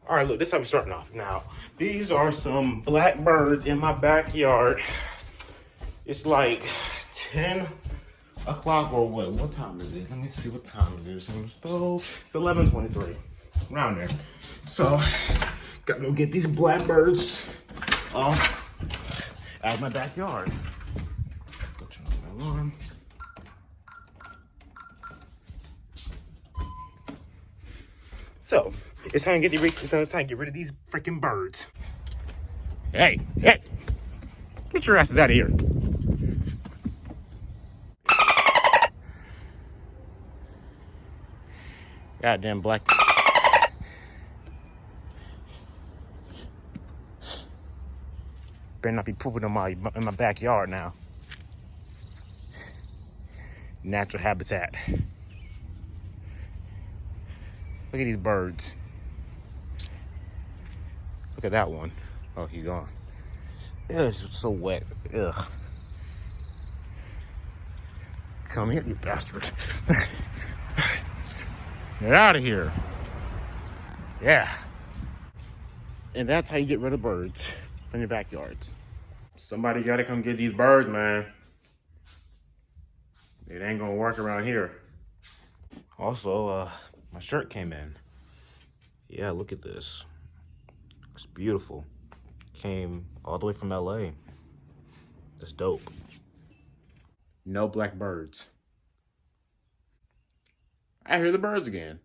All right, look, this is how we're starting off. Now, these are some black birds in my backyard. It's like 10 o'clock or what? What time is it? Let me see what time it is. It's 11:23, around there. So, gotta go get these black birds off out of my backyard. Go turn on my alarm. So, it's time to get rid of these freaking birds. Hey, get your asses out of here. Goddamn black. Better not be pooping in my backyard now. Natural habitat. Look at these birds. Look at that one. Oh, he's gone. Ugh, it's so wet. Ugh. Come here, you bastard. Get out of here. Yeah. And that's how you get rid of birds from your backyards. Somebody gotta come get these birds, man. It ain't gonna work around here. Also, my shirt came in. Yeah, look at this. It's beautiful. Came all the way from LA. That's dope. No black birds. I hear the birds again.